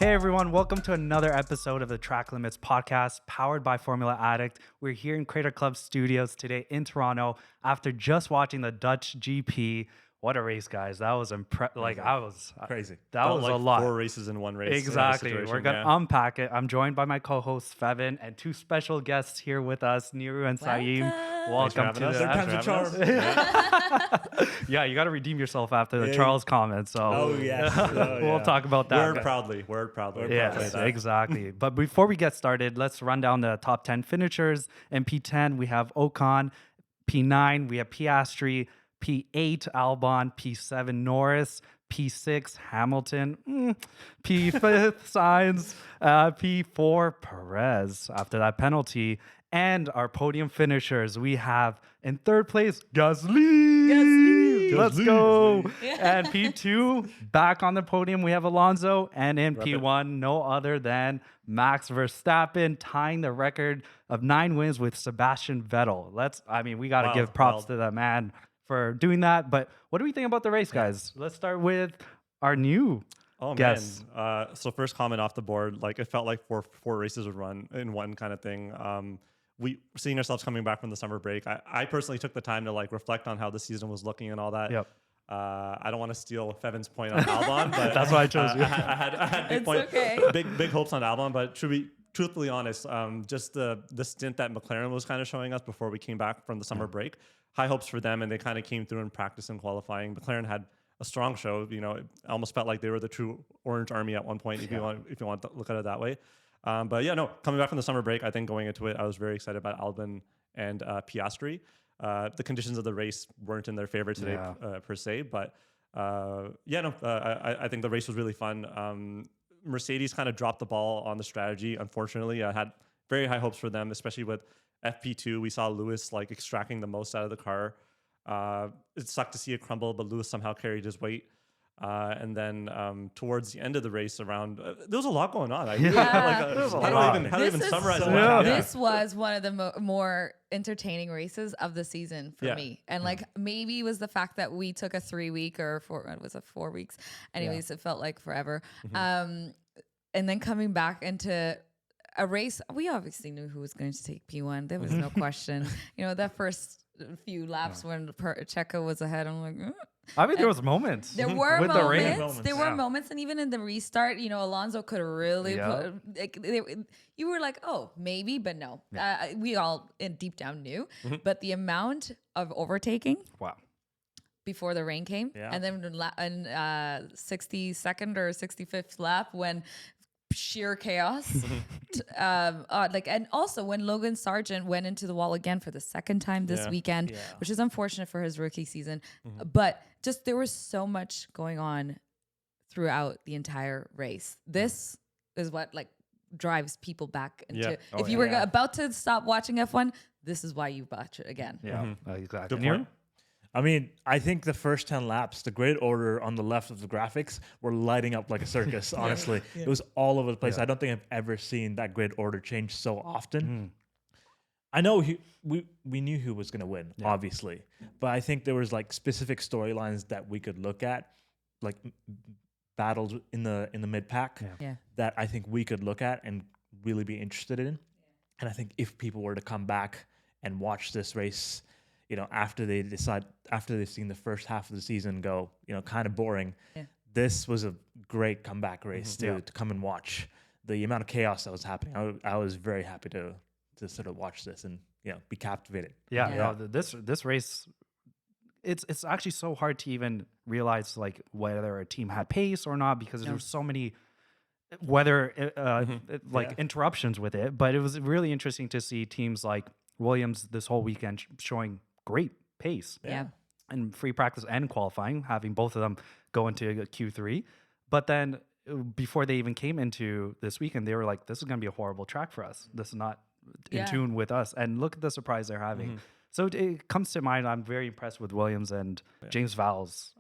Hey everyone, welcome to another episode of the Track Limits podcast powered by Formula Addict. We're here in Crater Club Studios today in Toronto after just watching the Dutch GP. What a race, guys. That was Crazy. That Felt was like a lot. 4 races in one race. Exactly. Situation, We're going to unpack it. I'm joined by my co-host Feven and two special guests here with us, Niru and Sayem. Welcome to the Third time's a charm. Yeah, you got to redeem yourself after the Charles comment. So Oh, yes. we'll talk about that. Word proudly. Yes, exactly. But before we get started, let's run down the top 10 finishers. In P10, we have Ocon. P9, we have Piastri. P8, Albon. P7, Norris. P6, Hamilton. P5, Sainz. P4, Perez after that penalty. And our podium finishers, we have in third place, GASSSLY. Let's go. Yeah. And P2, back on the podium, we have Alonso. And in P1, no other than Max Verstappen, tying the record of 9 wins with Sebastian Vettel. We got to give props to that man for doing that. But what do we think about the race, guys? Let's start with our new guests. Man. So first comment off the board, like it felt like four races would run in one kind of thing. We seeing ourselves coming back from the summer break. I personally took the time to like reflect on how the season was looking and all that. Yep. I don't want to steal Feven's point on Albon, but that's why I chose you. I had big hopes on Albon, but to be truthfully honest, just the stint that McLaren was kind of showing us before we came back from the summer break, high hopes for them, and they kind of came through in practice and qualifying. McLaren had a strong show. You know, it almost felt like they were the true Orange Army at one point, if you want to look at it that way. But yeah, no, coming back from the summer break, I think going into it, I was very excited about Albon and Piastri. The conditions of the race weren't in their favor today per se, but I think the race was really fun. Mercedes kind of dropped the ball on the strategy. Unfortunately, I had very high hopes for them, especially with FP2. We saw Lewis like extracting the most out of the car. It sucked to see it crumble, but Lewis somehow carried his weight. And then towards the end of the race, around there was a lot going on. How do I even summarize it? This was one of the more entertaining races of the season for me, and like maybe it was the fact that we took a 3 week or 4 weeks. Anyways, it felt like forever. And then coming back into a race, we obviously knew who was going to take P1. There was no question. You know, that first few laps when Checo was ahead, I'm like. There was moments. There were moments. There were moments, and even in the restart, you know, Alonso could really put. You were like, oh, maybe, but no. We all deep down knew. But the amount of overtaking, before the rain came, and then in 62nd or 65th lap when. Sheer chaos. And also when Logan Sargeant went into the wall again for the second time this weekend, which is unfortunate for his rookie season. But just there was so much going on throughout the entire race. This is what like drives people back into. If you were about to stop watching F1, this is why you watch it again. Yeah, exactly. Good point. I mean, I think the first 10 laps, the grid order on the left of the graphics were lighting up like a circus, honestly. It was all over the place. I don't think I've ever seen that grid order change so often. I know we knew who was going to win, obviously. But I think there was like specific storylines that we could look at, like battles in the mid-pack that I think we could look at and really be interested in. And I think if people were to come back and watch this race, you know, after they've seen the first half of the season go, you know, kind of boring, this was a great comeback race to come and watch. The amount of chaos that was happening, I was very happy to sort of watch this and, you know, be captivated. This race, it's actually so hard to even realize like whether a team had pace or not because there were so many interruptions with it. But it was really interesting to see teams like Williams this whole weekend showing great pace and free practice and qualifying, having both of them go into Q3. But then before they even came into this weekend, they were like, this is going to be a horrible track for us. This is not in tune with us. And look at the surprise they're having. So it comes to mind, I'm very impressed with Williams and James Vowles.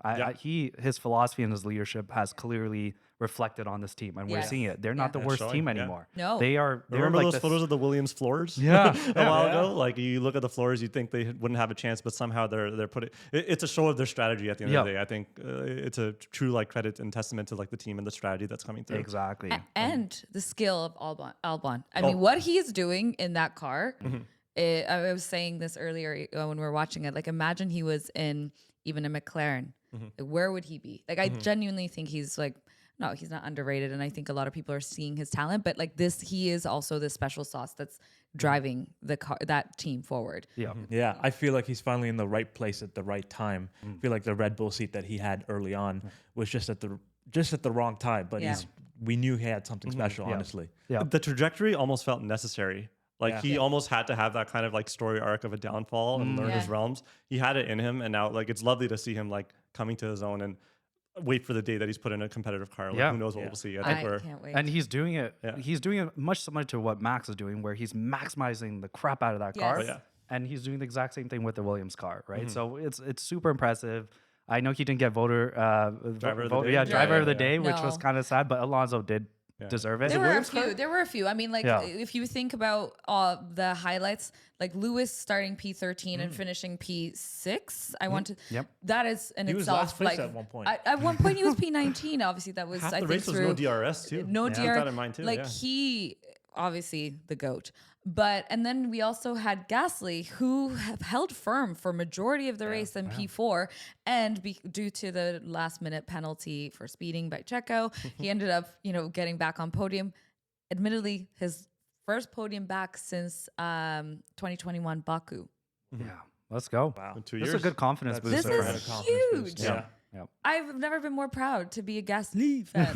His philosophy and his leadership has clearly reflected on this team, and we're seeing it. They're not the worst team anymore. No. They're Remember like those photos of the Williams floors? Yeah. a while ago? Like, you look at the floors, you'd think they wouldn't have a chance, but somehow they're putting it's a show of their strategy at the end of the day. I think it's a true like credit and testament to like the team and the strategy that's coming through. Exactly. And the skill of Albon. I mean, what he's doing in that car, I was saying this earlier when we were watching it, like imagine he was in even a McLaren. Where would he be? Like, I genuinely think he's like, no, he's not underrated. And I think a lot of people are seeing his talent, but like this, he is also the special sauce that's driving the car, that team forward. Yeah. Yeah, I feel like he's finally in the right place at the right time. I feel like the Red Bull seat that he had early on was just at the wrong time, but we knew he had something special, honestly. Yeah. The trajectory almost felt necessary. Like he almost had to have that kind of like story arc of a downfall and learn his realms. He had it in him, and now like it's lovely to see him like coming to his own and wait for the day that he's put in a competitive car. Like, who knows what we'll see. I think can't wait. And he's doing it. He's doing it much similar to what Max is doing, where he's maximizing the crap out of that car. And he's doing the exact same thing with the Williams car, right? So it's super impressive. I know he didn't get driver of the day, which was kind of sad, but Alonso did deserve it. There were a few. I mean, like if you think about the highlights, like Lewis starting P13 and finishing P6, that is in he was itself last place like at one point. At one point he was P19. Obviously, that was half I the think race was through no DRS too. no DRS. Keep that in mind too. Like he obviously the GOAT. But and then we also had GASSSLY, who have held firm for majority of the race in P4, and due to the last minute penalty for speeding by Checo, he ended up getting back on podium. Admittedly, his first podium back since 2021 Baku. Yeah, let's go. Wow, in 2 This years. is a good confidence booster. This is huge. Yeah. I've never been more proud to be a GASSSLY fan.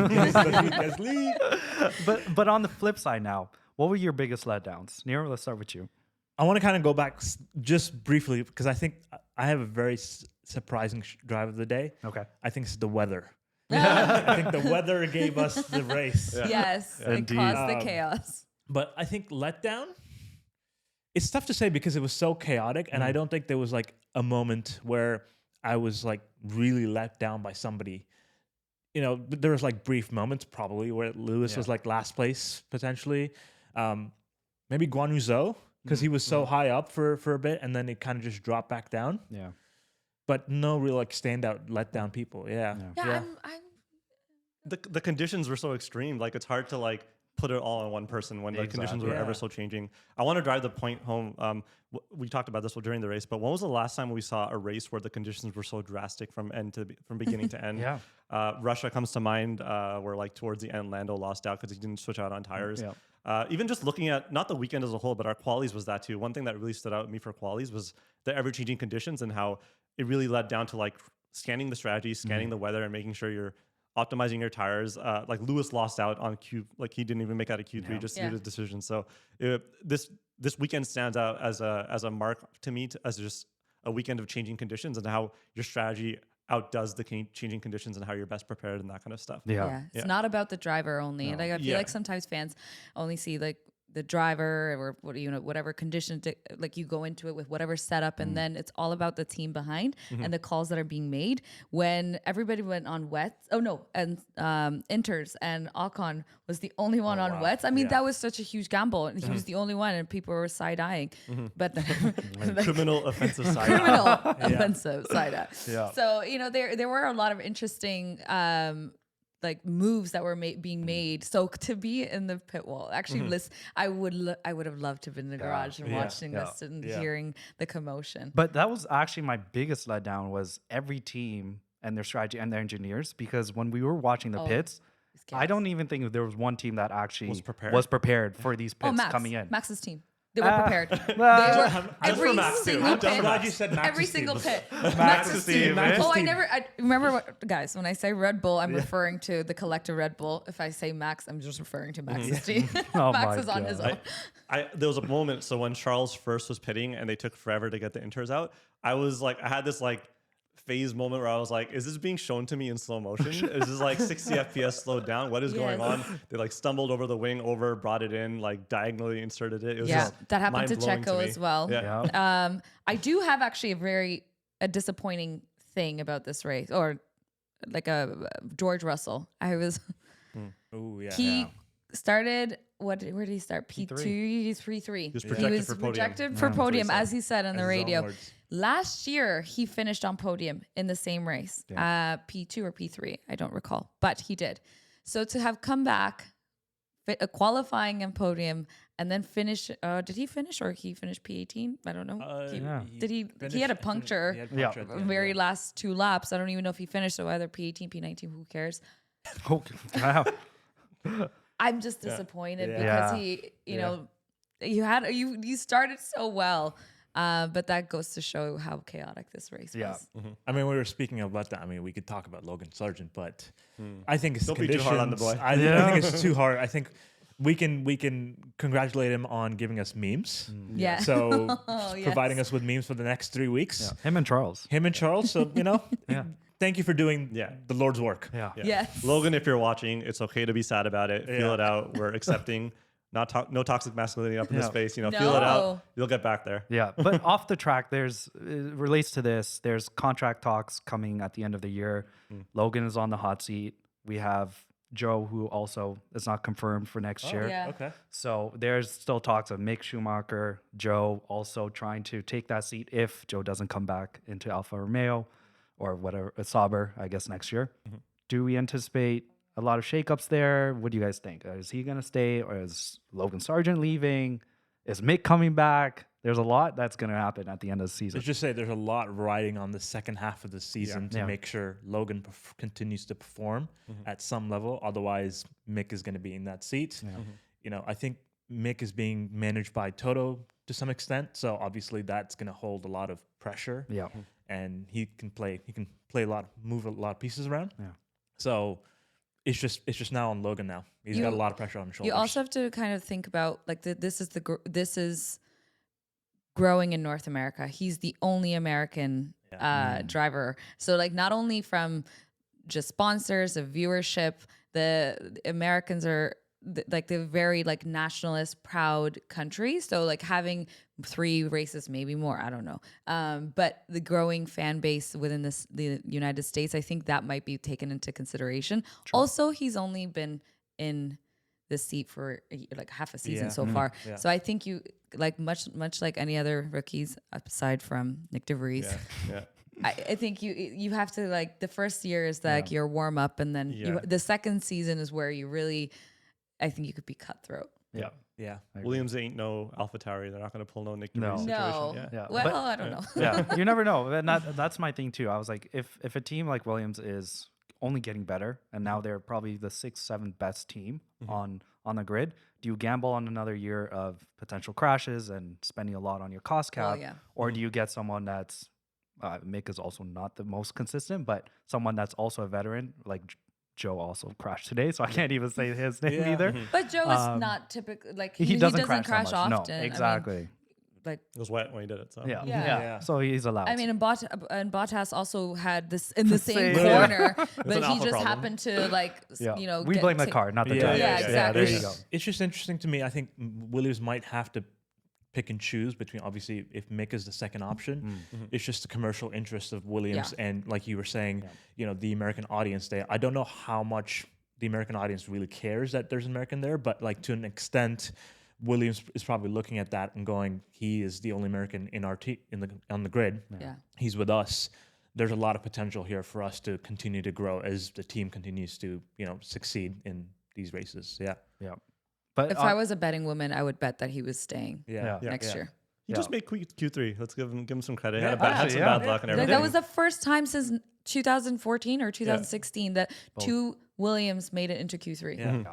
But on the flip side now, what were your biggest letdowns? Niru, let's start with you. I want to kind of go back just briefly because I think I have a very surprising drive of the day. Okay. I think it's the weather. I think the weather gave us the race. Yes, it caused the chaos. But I think letdown, it's tough to say because it was so chaotic, and I don't think there was like a moment where I was like really let down by somebody. There was like brief moments probably where Lewis was like last place potentially. Maybe Guan Yu Zhou, because he was so high up for a bit, and then it kind of just dropped back down. Yeah. But no real like standout letdown people. Yeah. The conditions were so extreme. Like, it's hard to like put it all on one person when the conditions were ever so changing. I want to drive the point home. We talked about this during the race, but when was the last time we saw a race where the conditions were so drastic from beginning to end? Russia comes to mind, where like towards the end Lando lost out because he didn't switch out on tires. Even just looking at not the weekend as a whole, but our qualies was that too. One thing that really stood out with me for qualies was the ever-changing conditions and how it really led down to like scanning the strategy, scanning the weather, and making sure you're optimizing your tires. Like Lewis lost out on Q, like he didn't even make out of Q3 just due to the decision. So this weekend stands out as a mark to me as just a weekend of changing conditions and how your strategy outdoes the changing conditions and how you're best prepared and that kind of stuff. It's not about the driver only. And I feel like sometimes fans only see like the driver or whatever condition like you go into it with whatever setup, and then it's all about the team behind and the calls that are being made. When everybody went on wets, and inters, and Ocon was the only one on wets. I mean, that was such a huge gamble, and he was the only one, and people were side eyeing. But criminal offensive side. Offensive side eye. So there were a lot of interesting like moves that were being made. So to be in the pit wall, actually, I would have loved to have been in the garage and watching this and hearing the commotion. But that was actually my biggest letdown, was every team and their strategy and their engineers, because when we were watching the pits, I don't even think there was one team that actually was prepared for these pits coming in. Max's team. They were prepared. They were every single pit. I'm glad you said Max's every team. single pit. Max's team. I remember guys, when I say Red Bull, I'm referring to the collective Red Bull. If I say Max, I'm just referring to Max's team. Max is on his own. There was a moment, so when Charles first was pitting and they took forever to get the inters out, I had this like phase moment where I was like, is this being shown to me in slow motion? Is this like 60 FPS slowed down? What is going on? They like stumbled over the wing, brought it in, like diagonally inserted it. It was just that happened to mind-blowing Checo me. as well. Yeah. I do have actually a disappointing thing about this race, or like a George Russell. Oh yeah. He started. Where did he start? P2. He's P3. He was projected for podium, as he said on the radio. Words. Last year, he finished on podium in the same race, P2 or P3. I don't recall, but he did. So to have come back, qualifying and podium, and then finish. Did he finish or he finished P18? I don't know. Did he? He had a puncture. He had a puncture at the end, Very last 2 laps. I don't even know if he finished. So either P18, P19. Who cares? Oh, wow. I'm just disappointed Yeah. because he, you know, you started so well, but that goes to show how chaotic this race was. I mean, we were speaking of letdown. I mean, we could talk about Logan Sargeant, but I think it's Don't be too hard on the boy. I think it's too hard. I think we can congratulate him on giving us memes. Yeah. So providing us with memes for the next 3 weeks. Yeah. Him and Charles. So thank you for doing the Lord's work. Yeah. Yes. Logan, if you're watching, it's okay to be sad about it. Feel it out. We're accepting. No toxic masculinity up in this space. Feel it out. You'll get back there. Yeah, but off the track, it relates to this. There's contract talks coming at the end of the year. Logan is on the hot seat. We have Joe, who also is not confirmed for next year. Yeah. Okay. So there's still talks of Mick, Schumacher, Joe also trying to take that seat if Joe doesn't come back into Alfa Romeo or whatever, Sauber, I guess, next year. Do we anticipate a lot of shakeups there? What do you guys think? Is he going to stay, or is Logan Sargeant leaving? Is Mick coming back? There's a lot that's going to happen at the end of the season. Let's just say there's a lot riding on the second half of the season to make sure Logan continues to perform at some level. Otherwise, Mick is going to be in that seat. I think Mick is being managed by Toto to some extent, so obviously that's going to hold a lot of pressure. Yeah. And he can play a lot, move a lot of pieces around. Yeah. So it's just now on Logan now. He's got a lot of pressure on his shoulders. You also have to kind of think about like this is growing in North America. He's the only American driver. So like not only from just sponsors of viewership, the Americans are the very like nationalist, proud country. So like having 3 races, maybe more, I don't know. But the growing fan base within the United States, I think that might be taken into consideration. True. Also, he's only been in the seat for like half a season so far. Yeah. So I think you like much like any other rookies aside from Nick DeVries. I think you have to like the first year is like your warm up, and then the second season is where you really, I think you could be cutthroat. Yeah. Williams ain't no AlphaTauri. They're not going to pull no Nick DeVries situation. No. Well, I don't know. Yeah, you never know. And that's my thing too. I was like, if a team like Williams is only getting better, and now they're probably the 6th, 7th best team on the grid, do you gamble on another year of potential crashes and spending a lot on your cost cap, or do you get someone that's Mick is also not the most consistent, but someone that's also a veteran like Joe also crashed today, so I can't even say his name either. But Joe is not typically like he doesn't crash often. No, exactly. I mean, like it was wet when he did it. So yeah. So he's allowed. I mean, and Bottas also had this in the same corner, but he just happened to like we blame the car, not the driver. Yeah, exactly. There you go. It's just interesting to me. I think Williams might have to pick and choose between, obviously, if Mick is the second option, it's just the commercial interest of Williams. And like you were saying, the American audience there. I don't know how much the American audience really cares that there's an American there, but like to an extent, Williams is probably looking at that and going, he is the only American in our on the grid. Yeah. He's with us. There's a lot of potential here for us to continue to grow as the team continues to, succeed in these races. Yeah. But if I was a betting woman, I would bet that he was staying next year. He just made Q3. Let's give him some credit. He had some bad luck and everything. That was the first time since 2014 or 2016 that 2 Williams made it into Q3.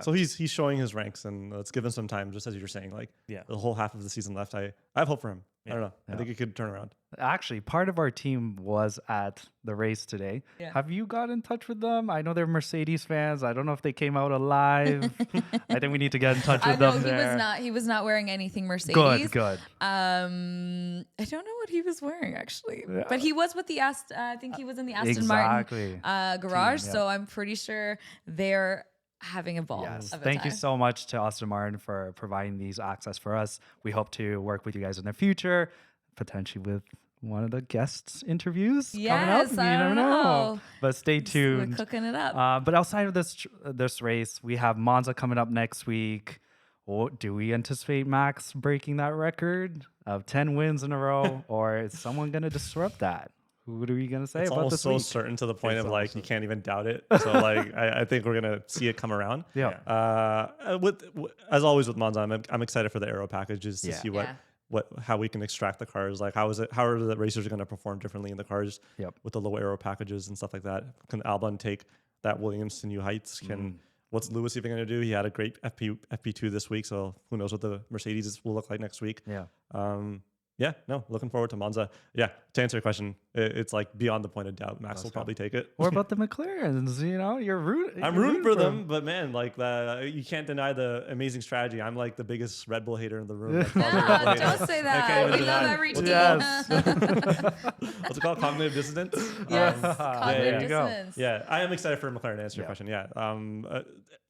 So he's showing his ranks, and let's give him some time. Just as you're saying, like the whole half of the season left, I have hope for him. I don't know. I think it could turn around. Actually, part of our team was at the race today. Yeah. Have you got in touch with them? I know they're Mercedes fans. I don't know if they came out alive. I think we need to get in touch with them. He was not wearing anything Mercedes. Good. I don't know what he was wearing actually, but he was with the Aston. I think he was in the Aston Martin garage. Team, So I'm pretty sure they're having a ball. Yes. Of a Thank you time. so much to Aston Martin for providing these access for us. We hope to work with you guys in the future, potentially with one of the guests interviews coming up. You I never don't know. know. But stay We're tuned. cooking it up. But outside of this race, we have Monza coming up next week. Do we anticipate Max breaking that record of 10 wins in a row, or is someone going to disrupt that? What are we going to say It's about almost this so week? certain to the point It's of like almost you can't even doubt it. So like I think we're gonna see it come around. Yeah. As always with Monza, I'm excited for the aero packages to see Yeah. how we can extract the cars. Like how are the racers going to perform differently in the cars with the low aero packages and stuff like that? Can Albon take that Williams to new heights? What's Lewis even going to do? He had a great FP2 this week, so who knows what the Mercedes will look like next week? Looking forward to Monza. Yeah, to answer your question, it's like beyond the point of doubt. Max will probably take it. What about the McLarens? You know, I'm rooting for them, but man, like you can't deny the amazing strategy. I'm like the biggest Red Bull hater in the room. Like, Don't say that. We love every team. Yes. What's it called? Cognitive dissonance? Yes. Cognitive you go. dissonance. Yeah, I am excited for McLaren to answer your question. Yeah.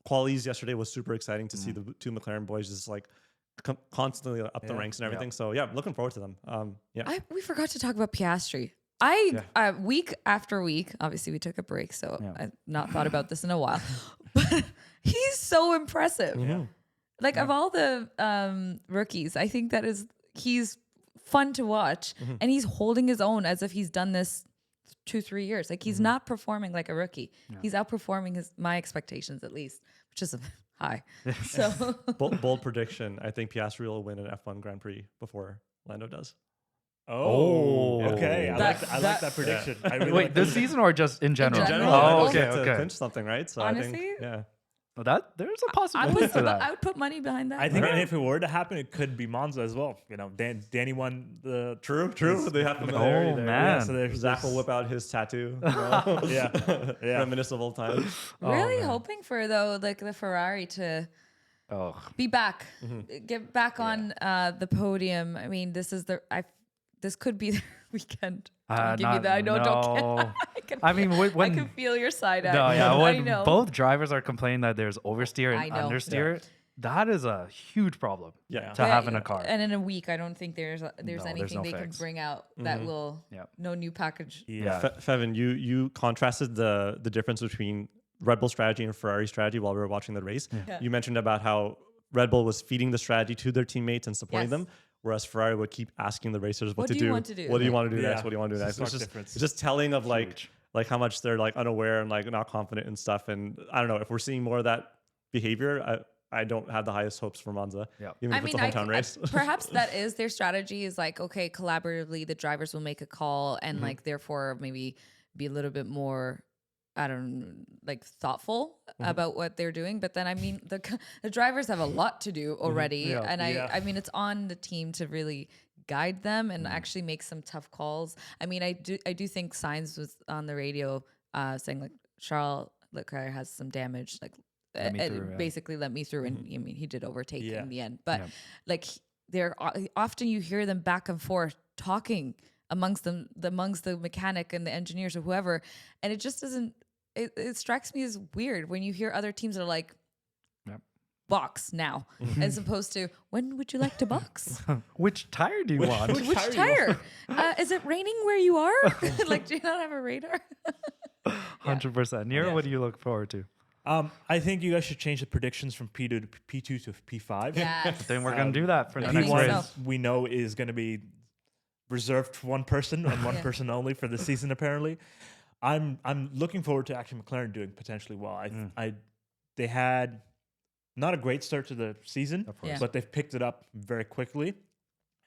Qualies yesterday was super exciting to see the two McLaren boys just like constantly up the ranks and everything. So yeah, looking forward to them. We forgot to talk about Piastri. Week after week, obviously we took a break, so I've not thought about this in a while. But he's so impressive. Like of all the rookies, I think he's fun to watch, and he's holding his own as if he's done this 2-3 years. Like he's not performing like a rookie. He's outperforming my expectations at least, which is high. So bold prediction. I think Piastri will win an F1 Grand Prix before Lando does. Okay. I like that prediction. I really Wait, like this season or just in general? general. Oh, okay. okay. To clinch something, right? So Honestly, I think, yeah. Well, there's a possibility to that. I would put money behind that. I think if it were to happen, it could be Monza as well. You know, Danny won the True. They have to. Oh, man. Yeah, so there's Zach will whip out his tattoo. yeah. Reminisce of old times. Really hoping for like the Ferrari to be back, get back on the podium. I mean, this could be the weekend. Don't give me that. I know. Don't. I mean, when I can feel your side. When both drivers are complaining that there's oversteer and understeer, that is a huge problem. To have in a car. And in a week, I don't think there's anything no they fix. can bring out that will no new package. Feven, you contrasted the difference between Red Bull strategy and Ferrari strategy while we were watching the race. You mentioned about how Red Bull was feeding the strategy to their teammates and supporting them, whereas Ferrari would keep asking the racers what to do. Want to do? What do you want to do next? What do you want to do next? It's just telling of like how much they're like unaware and like not confident and stuff. And I don't know if we're seeing more of that behavior. I don't have the highest hopes for Monza. Even if it's a hometown race. Perhaps that is their strategy. Is like, okay, collaboratively, the drivers will make a call and like therefore maybe be a little bit more, I don't know, like thoughtful about what they're doing. But then I mean the drivers have a lot to do already, and I mean it's on the team to really guide them and actually make some tough calls. I mean I do think Sainz was on the radio saying like Charles Leclerc has some damage, like basically let me through, and I mean he did overtake in the end, but like they're often you hear them back and forth talking amongst the mechanic and the engineers or whoever, and it just doesn't. It strikes me as weird when you hear other teams that are like, box now, as opposed to when would you like to box? Which tire do you want? Which tire? Is it raining where you are? Like, do you not have a radar? 100%. Niru, what do you look forward to? I think you guys should change the predictions from P2 to P2 to P5. Yes. Then we're going to do that for the next think race. so. We know is going to be reserved for one person and one person only for the season. Apparently, I'm looking forward to actually McLaren doing potentially well. They had not a great start to the season, but they've picked it up very quickly,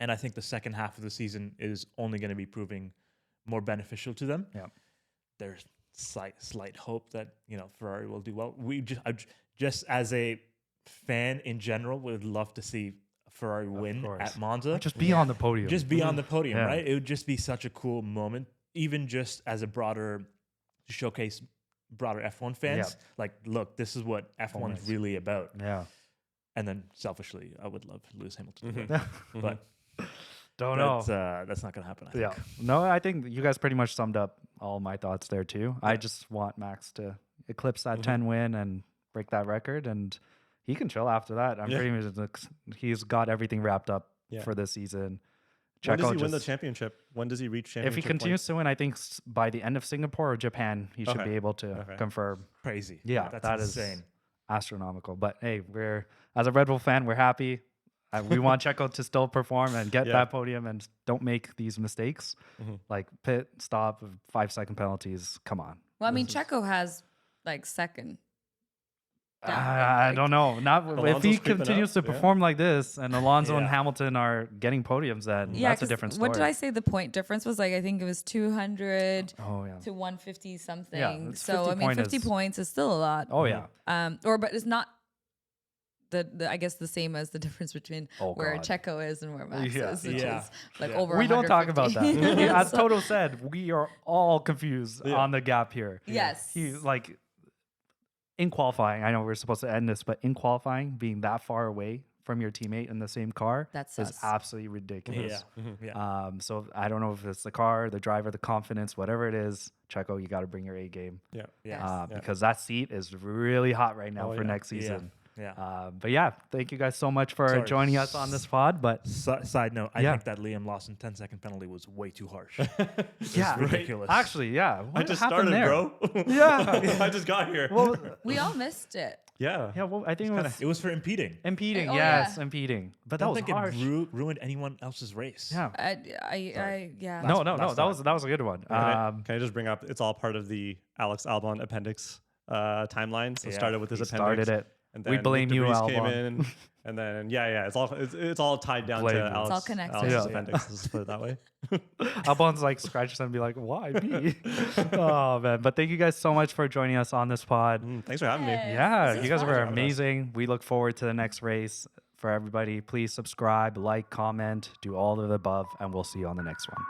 and I think the second half of the season is only going to be proving more beneficial to them. There's slight hope that Ferrari will do well. I just as a fan in general would love to see a Ferrari win course. at Monza. Just be on the podium. Just be on the podium, Yeah. right? It would just be such a cool moment, even just as a broader showcase, broader F1 fans. Like, look, this is what F1's really about. Yeah. And then selfishly, I would love Lewis Hamilton to win. But Don't know. that's not going to happen, I think. Yeah. No, I think you guys pretty much summed up all my thoughts there too. I just want Max to eclipse that 10 win and break that record, and he can chill after that. I'm pretty much he's got everything wrapped up for this season. When does he win the championship? When does he reach championship? If he continues to win, I think by the end of Singapore or Japan, he should be able to confirm. Crazy. Yeah, that's insane. Is astronomical. But hey, as a Red Bull fan, we're happy. We want Checo to still perform and get that podium and don't make these mistakes. Like pit stop, 5-second penalties. Come on. Well, I mean, Checo has like second. I don't know. Not if he continues to perform like this, and Alonso and Hamilton are getting podiums. Then that's a different story. What did I say? The point difference was like I think it was 200 to 150 something. Yeah, so I mean, 50 points is still a lot. Oh yeah. But it's not I guess the same as the difference between where Checo is and where Max is, which is like over. We don't talk about that. As So- Toto said, we are all confused on the gap here. Yes. He like. In qualifying, I know we're supposed to end this, but in qualifying, being that far away from your teammate in the same car is absolutely ridiculous. So I don't know if it's the car, the driver, the confidence, whatever it is. Checo, you got to bring your A game. Because that seat is really hot right now for next season. But yeah, thank you guys so much for joining us on this pod. But side note, I think that Liam Lawson 10-second penalty was way too harsh. Ridiculous. Actually, what I just happened started, there? bro. I just got here. Well, We all missed it. well, I think It was for impeding. impeding. Oh, yes, yeah. impeding. But I that don't was think harsh. it ruined anyone else's race. Yeah. Yeah. No. That was a good one. Can I just bring up? It's all part of the Alex Albon appendix timeline. So it started with his He appendix. started it. And We then blame Nick you, DeVries came Albon. in, and then it's all tied down Blame to you. Alex. It's all connected. Alex's Yeah. appendix. Let's put it that way. Albon's like scratches and be like, why me? Oh man. But thank you guys so much for joining us on this pod. Thanks for having me. Yeah, This you guys is were fun. amazing. We look forward to the next race. For everybody, please subscribe, like, comment, do all of the above, and we'll see you on the next one.